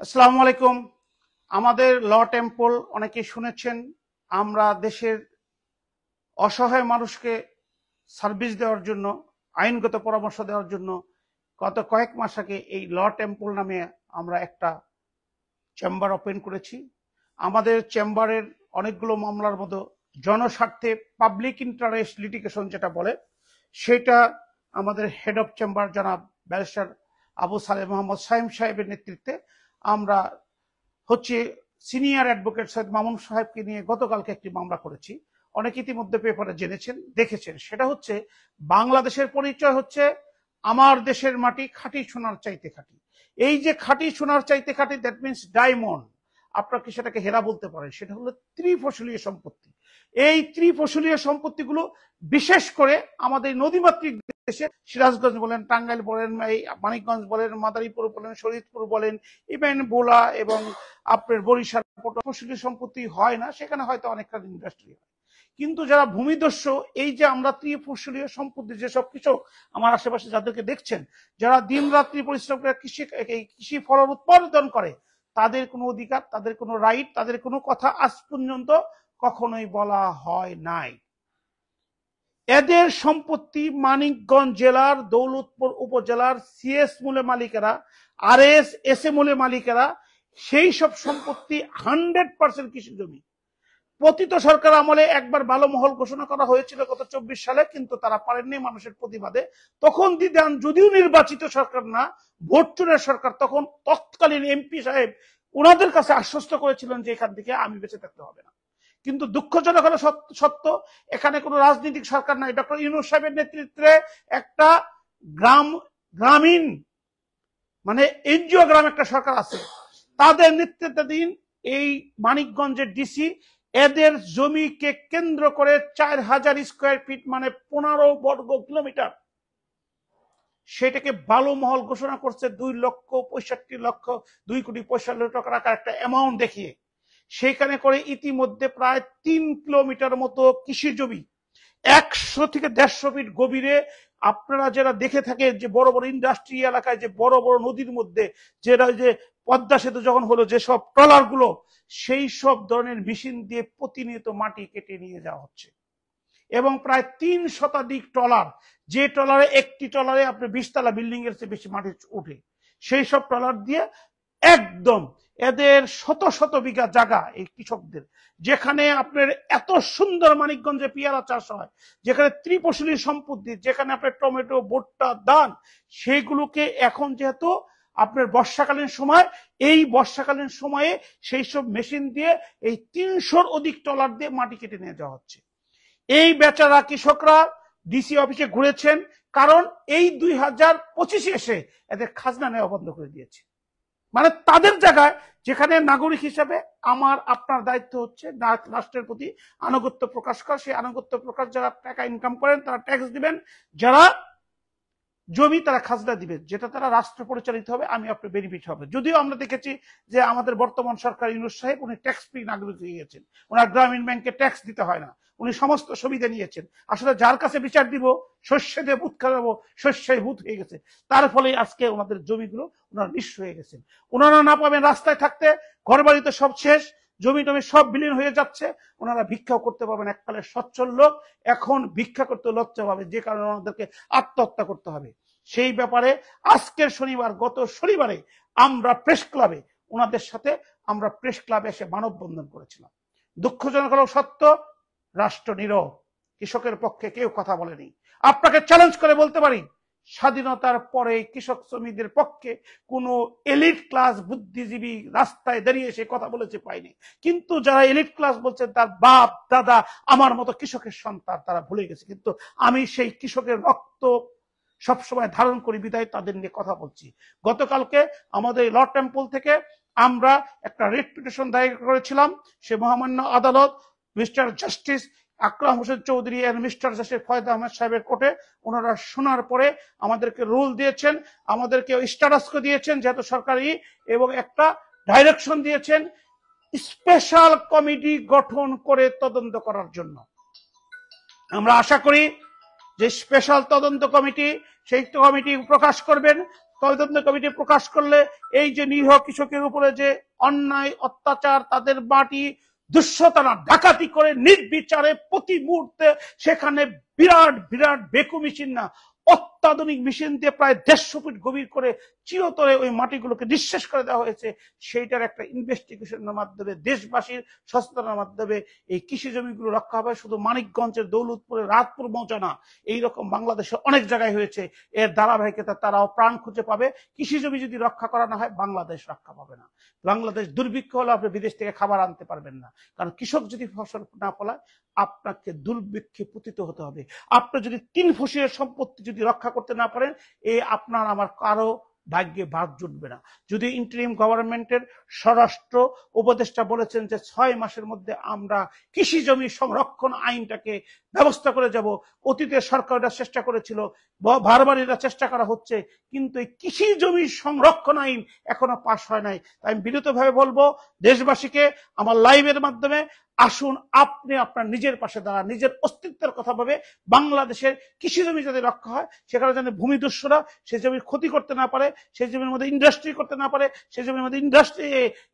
আসসালামু আলাইকুম। আমাদের ল টেম্পল অনেকেই শুনেছেন। আমরা দেশের অসহায় মানুষকে সার্ভিস দেওয়ার জন্য, আইনগত পরামর্শ দেওয়ার জন্য গত কয়েক মাস আগে এই ল টেম্পল নামে আমরা একটা চেম্বার ওপেন করেছি। আমাদের চেম্বারের অনেকগুলো মামলার মতো জনস্বার্থে পাবলিক ইন্টারেস্ট লিটিগেশন যেটা বলে, সেটা আমাদের হেড অফ চেম্বার জনাব ব্যারিস্টার আবু সালেহ মোহাম্মদ সাইম সাহেবের নেতৃত্বে আমরা সিনিয়র অ্যাডভোকেট সৈয়দ মামুন সাহেবকে নিয়ে গতকালকে একটি মামলা করেছি। অনেক ইতিমধ্যে পেপারে জেনেছেন, দেখেছেন। সেটা হচ্ছে বাংলাদেশের পরিচয় হচ্ছে আমার দেশের মাটি খাঁটি সোনার চাইতে খাঁটি। এই যে খাঁটি সোনার চাইতে খাঁটি, দ্যাট মিনস ডায়মন্ড। আপনার কি সেটাকে হেরা বলতে পারেন? সেটা হলো ত্রিফসলীয় সম্পত্তি। এই ত্রিফসলীয় সম্পত্তিগুলো বিশেষ করে আমাদের নদীমাতৃক দেশে সিরাজগঞ্জ বলেন, টাঙ্গাইল বলেন, এই মানিকগঞ্জ বলেন, মাদারীপুর বলেন, শরীয়তপুর বলেন, ইভেন ভোলা এবং আপনার বরিশাল ফসলি সম্পত্তি হয় না, সেখানে হয়তো অনেকটা ইন্ডাস্ট্রি হয়। কিন্তু যারা ভূমিদস্যু, এই যে আমরা ত্রিফসলীয় সম্পত্তি, যেসব কৃষক আমার আশেপাশে যাদেরকে দেখছেন, যারা দিন রাত্রি পরিশ্রম করে কৃষি ফলন উৎপাদন করে, তাদের কোনো অধিকার, তাদের কোনো রাইট, তাদের কোনো কথা আজ পর্যন্ত কখনোই বলা হয় নাই। এদের সম্পত্তি মানিকগঞ্জ জেলার দৌলতপুর উপজেলার সিএস মূলে মালিকেরা, এস এ মূলে মালিকেরা, সেই সব সম্পত্তি 100% কৃষি জমি। পতিত সরকার আমলে একবার ভালো মহল ঘোষণা করা হয়েছিল গত 24 সালে, কিন্তু তারা পারেননি মানুষের প্রতিবাদে। তখন দিদান, যদিও নির্বাচিত সরকার না, ভোট চোরের সরকার, তখন তৎকালীন এমপি সাহেব ওনাদের কাছে আশ্বস্ত করেছিলেন যে এখান থেকে আমি বেঁচে থাকতে হবে না। কিন্তু দুঃখজনক হলো সত্য, এখানে কোনো রাজনৈতিক সরকার নাই। ডক্টর ইউনূস সাহেবের নেতৃত্বে একটা গ্রামীণ মানে এনজিও গ্রাম একটা সরকার আছে, তাদের নেতৃত্বাধীন এই মানিকগঞ্জের ডিসি এদের জমিকে কেন্দ্র করে 4000 স্কোয়ার ফিট মানে 15 বর্গ কিলোমিটার, সেটাকে ভালো মহল ঘোষণা করছে 2,65,00,000 টাকার একটা অ্যামাউন্ট দেখিয়ে। সেখানে করে ইতিমধ্যে প্রায় 3 কিলোমিটার মতো কৃষি জমি 100 থেকে 150 ফিট গভীরে। আপনারা যারা দেখে থাকেন যে বড় বড় ইন্ডাস্ট্রি এলাকায় যে বড় বড় নদীর মধ্যে যে পদ্মা সেতু যখন হলো, যেসব ট্রলার গুলো, সেই সব ধরনের মেশিন দিয়ে প্রতিনিয়ত মাটি কেটে নিয়ে যাওয়া হচ্ছে। এবং প্রায় 3 শতাধিক ট্রলার, যে ট্রলারে একটি ট্রলারে আপনার 20 তলা বিল্ডিং এর চেয়ে বেশি মাটি উঠে, সেই সব ট্রলার দিয়ে একদম এদের শত শত বিঘা জায়গা, এই কৃষকদের, যেখানে আপনার এত সুন্দর মানিকগঞ্জে পেয়ারা চাষ হয়, যেখানে ত্রিফসলী সম্পত্তি, যেখানে আপনার টমেটো, ভুট্টা, ধান, সেইগুলোকে এখন যেহেতু আপনার বর্ষাকালীন সময়, এই বর্ষাকালীন সময়ে সেই সব মেশিন দিয়ে এই 300-র অধিক ট্রলার দিয়ে মাটি কেটে নিয়ে যাওয়া হচ্ছে। এই বেচারা কৃষকরা ডিসি অফিসে ঘুরেছেন, কারণ এই 2025 এসে এদের খাজনা নেওয়া বন্ধ করে দিয়েছে। মানে তাদের জায়গায়, যেখানে নাগরিক হিসেবে আমার আপনার দায়িত্ব হচ্ছে রাষ্ট্রের প্রতি আনুগত্য প্রকাশ করা, সেই আনুগত্য প্রকাশ, যারা টাকা ইনকাম করেন তারা ট্যাক্স দিবেন, যারা জমি তারা খাজনা দিবে, যেটা তারা রাষ্ট্র পরিচালিত হবে, আমি আপনার বেনিফিট হবে। যদিও আমরা দেখেছি যে আমাদের বর্তমান সরকার ইউনূস সাহেব, উনি ট্যাক্স ফ্রি নাগরিক হয়ে গেছেন, ওনার গ্রামীণ ব্যাংকে ট্যাক্স দিতে হয় না, উনি সমস্ত সুবিধা নিয়েছেন। আসলে যার কাছে বিচার দিব, শস্যে দিয়ে বুথ খাওয়াবো, শস্যই বুথ হয়ে গেছে। তার ফলে আজকে ওনাদের জমিগুলো ওনারা নিঃস্ব হয়ে গেছেন। ওনারা না পাবেন রাস্তায় থাকতে, ঘর বাড়িতে সব শেষ, জমি টমি সব বিলীন হয়ে যাচ্ছে, ওনারা ভিক্ষাও করতে পারবেন। এককালে সচ্ছল লোক, এখন ভিক্ষা করতে লজ্জা পাবে, যে কারণে ওনাদেরকে আত্মহত্যা করতে হবে। সেই ব্যাপারে আজকের শনিবার, গত শনিবারে আমরা প্রেস ক্লাবে ওনাদের সাথে আমরা প্রেস ক্লাবে এসে মানববন্ধন করেছিলাম। দুঃখজনক হলেও সত্য, রাষ্ট্র নীরব, কৃষকের পক্ষে কেউ কথা বলেনি। আপনাকে চ্যালেঞ্জ করে বলতে পারি, স্বাধীনতার পরে কৃষক শ্রমিকদের পক্ষে কোন এলিট ক্লাস বুদ্ধিজীবী রাস্তায় দাঁড়িয়ে সে কথা বলেছে পাইনি। কিন্তু যারা এলিট ক্লাস বলছেন, তার বাপ দাদা আমার মতো কৃষকের সন্তান, তারা ভুলে গেছে। কিন্তু আমি সেই কৃষকের রক্ত সবসময় ধারণ করি বিদায় তাদের নিয়ে কথা বলছি। গতকালকে আমাদের ল টেম্পল থেকে আমরা একটা রিট পিটিশন দায়ের করেছিলাম। সে মহামান্য আদালত Mister Justice Akram Hossain Chowdhury and Mister Justice Fayed Ahmed সাহেবের কোর্টে, ওনারা শোনার পরে আমাদেরকে রুল দিয়েছেন, আমাদেরকে স্ট্যাটাস দিয়েছেন যেহেতু সরকারি, এবং একটা ডাইরেকশন দিয়েছেন স্পেশাল কমিটি গঠন করে তদন্ত করার জন্য। আমরা আশা করি যে স্পেশাল তদন্ত কমিটি, সেই কমিটি প্রকাশ করবেন তদন্ত কমিটি প্রকাশ করলে এই যে নিরীহ কৃষকের উপরে যে অন্যায় অত্যাচার, তাদের মাটি দুঃশতনা ডাকাতি করে নির্বিচারে প্রতি মুহূর্তে সেখানে বিরাট বিরাট বেকু মেশিন না, অত্যাধুনিক মেশিন দিয়ে প্রায় 150 ফিট গভীর করে চিরতরে ওই মাটিগুলোকে নিঃশেষ করে দেওয়া হয়েছে। সেইটার একটা ইনভেস্টিগেশনের মাধ্যমে, দেশবাসীর সচেতনার মাধ্যমে এই কৃষি জমিগুলো রক্ষা হবে। শুধু মানিকগঞ্জের দৌলতপুরে, রাতপুর মৌজা না, এইরকম বাংলাদেশে অনেক জায়গায় হয়েছে। এর ধারাবাহিকতা তারাও প্রাণ খুঁজে পাবে। কৃষি জমি যদি রক্ষা করা না হয়, বাংলাদেশ রক্ষা পাবে না। বাংলাদেশ দুর্ভিক্ষ হলে আপনি বিদেশ থেকে খাবার আনতে পারবেন না, কারণ কৃষক যদি ফসল না ফলায় আপনাকে দুর্ভিক্ষে পতিত হতে হবে। আপনি যদি 3 ফসলের সম্পত্তি যদি রক্ষা করতে না পারেন, আপনার আমার কারো ভাগ্যে ভাগ জুটবে না। যদি ইন্টারিম গভর্নমেন্টের স্বরাষ্ট্র উপদেষ্টা বলেছেন যে 6 মাসের মধ্যে আমরা কৃষি জমি সংরক্ষণ আইনটাকে ব্যবস্থা করে যাব, অতীতে সরকাররা চেষ্টা করেছিল, বারবার এটা চেষ্টা করা হচ্ছে, কিন্তু এই কৃষি জমি সংরক্ষণ আইন এখনো পাশ হয় নাই। তাই আমি বিনীতভাবে বলবো দেশবাসীকে আমার লাইভের মাধ্যমে, আসুন আপনি আপনার নিজের পাশে দাঁড়ান, নিজের অস্তিত্বের কথা ভাবে বাংলাদেশের কৃষি জমি যাতে রক্ষা হয়, সেখানে যেন ভূমিদস্যুরা সেই জমির ক্ষতি করতে না পারে, সেই জমির মধ্যে ইন্ডাস্ট্রি করতে না পারে, সেই জমির মধ্যে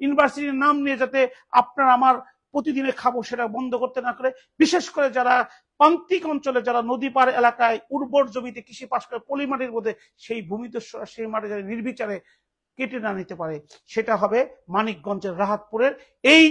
ইউনিভার্সিটির নাম নিয়ে যাতে আপনার আমার প্রতিদিনে খাবো সেটা বন্ধ করতে না করে, বিশেষ করে যারা প্রান্তিক অঞ্চলে, যারা নদী পার এলাকায় উর্বর জমিতে কৃষি পাশ করে পলিমাটির মধ্যে, সেই ভূমিদস্যুরা সেই মাটি যাতে নির্বিচারে কেটে না নিতে পারে, সেটা হবে মানিকগঞ্জের রাহাতপুরের এই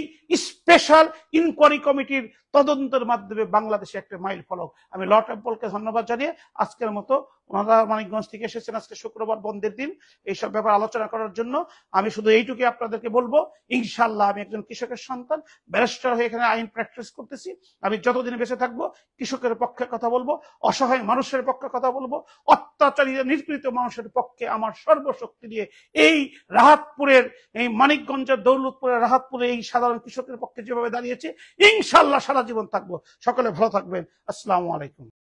স্পেশাল ইনকোয়ারি কমিটির তদন্তের মাধ্যমে বাংলাদেশে একটা মাইল ফলক। আমি ল টেম্পলকে ধন্যবাদ জানিয়ে আজকের মতো, ওনারা মানিকগঞ্জ থেকে এসেছেন আজকে শুক্রবার বন্ধের দিন এইসব ব্যাপার আলোচনা করার জন্য, আমি শুধু এইটুকুই আপনাদেরকে বলবো, ইনশাআল্লাহ আমি একজন কৃষকের সন্তান, ব্যারিস্টার হয়ে এখানে আইন প্র্যাকটিস করতেছি। আমি যতদিন বেঁচে থাকবো কৃষকের পক্ষে কথা বলবো, অসহায় মানুষের পক্ষে কথা বলবো, অত্যাচারী নির্যাতিত মানুষের পক্ষে আমার সর্বশক্তি দিয়ে এই রাহাতপুরের, এই মানিকগঞ্জের দৌলতপুরের রাহাতপুরে এই সাধারণ কৃষকের পক্ষে যেভাবে দাঁড়িয়েছে, ইনশাআল্লাহ সারা জীবন থাকবো। সকলে ভালো থাকবেন। আসসালামু আলাইকুম।